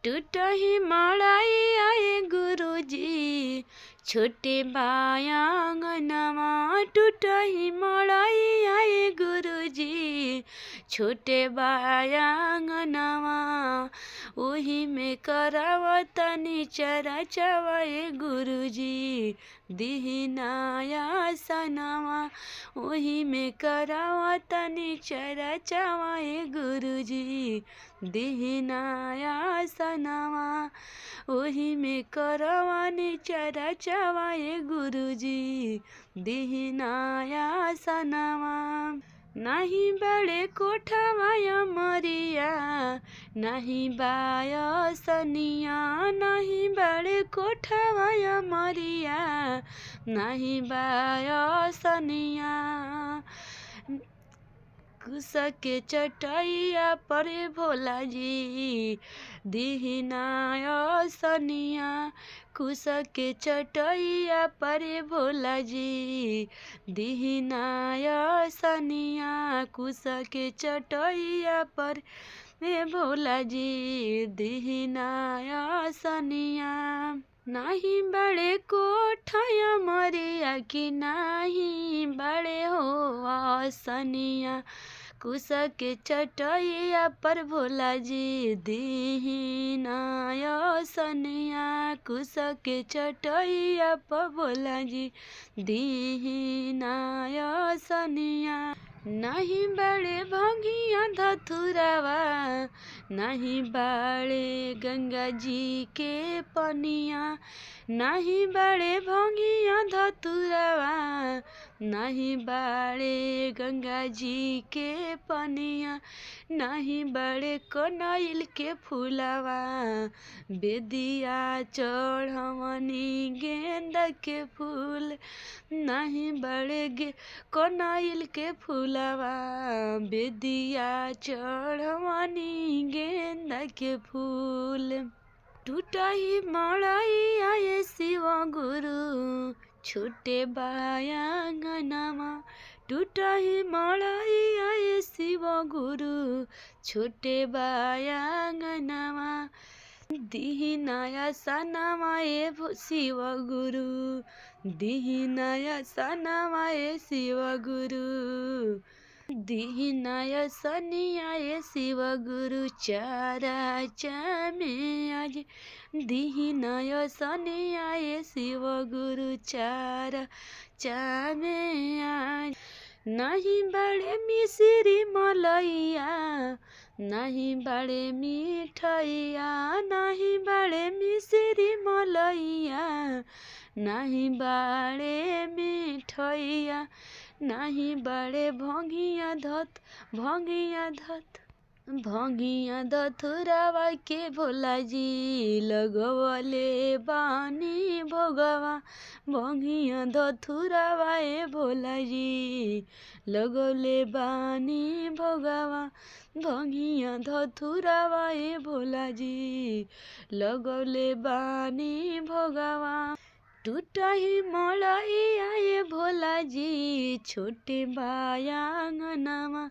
टूटही मड़ाई आए गुरुजी, छोटे बायांगनवा। टूटही मड़ाई आए गुरुजी, छोटे बायांगनवा। ओही में करावतनी चरा चवाए गुरुजी, दिहिनाया सनवा। ओही में करावतनी चरा चवाए गुरुजी, दिहिनाया सनवा। ओही में करवानी चरा चवाए गुरुजी, दिहिनाया सनवा। नहीं बड़े कोठवाया मरिया, नहीं बाया सनिया। नहीं बड़े कोठवाया मरिया, नहीं बाया सनिया। कुश के चटैया पर भोला जी, दिहिनाया सनिया। कुश के चटैया पर भोला जी, दिहिनाया सनिया। कुश के चटैया पर भोला जी, दिहिनाया सनिया। नहीं बड़े कोठया मरिया कि नहीं बड़े हो सनिया। कुश के चटैया पर भोला जी, दिहिनाया सनिया। कुश के चटैया पर भोला जी, दिहिनाया सनिया। नहीं बड़े भंगिया धतुरवा, नहीं बड़े गंगा जी के पनिया। नहीं बड़े भंगिया धतुरवा, नहीं बड़े गंगा जी के पनिया। नहीं बड़े कनैल के फूलवा, बेदिया चढ़वनी गेंदा के फूल। नहीं बड़े कनैल के फूलवा, बेदिया चढ़वनी गेंदा के फूल। टूटही मड़ाई आए शिव गुरु, छोटे बायांगनवा। टूटही मड़ाई आए शिव गुरु, छोटे बायांगनवा। दिहिनाया सनवा ए शिव गुरु, दिहिनाया सनवा ए शिव गुरु। दिहिनाया सनिया ए शिव गुरु, चारा चामे आज। दिहिनाया सनिया ए शिव गुरु, चारा चामे आज। नहीं बड़े मिश्री मलैया, नहीं बड़े मिठैया। नहीं बड़े मिश्री मलैया, नहीं बड़े मिठैया। नहीं बड़े भंगिया धतुरवा के भोला जी, लगवले बानी भोगवा। भंगिया धतुरवा ए भोला जी, लगवले बानी भोगवा। भंगिया धतुरवा ए भोला जी, लगवले बानी भोगवा। टूटही मड़ाई आए भोला जी, छोटे बायांगनवा।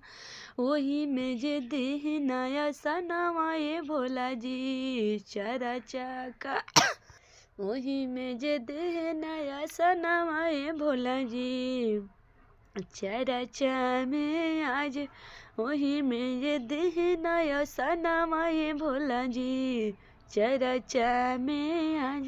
ओही में जे दिहिनाया सनवा ए भोला जी, चरा चाका। ओही में जे दिहिनाया सनवा ए भोला जी, चरा चामे आज। ओही में जे दिहिनाया सनवा ए भोला जी, चरा चामे आज।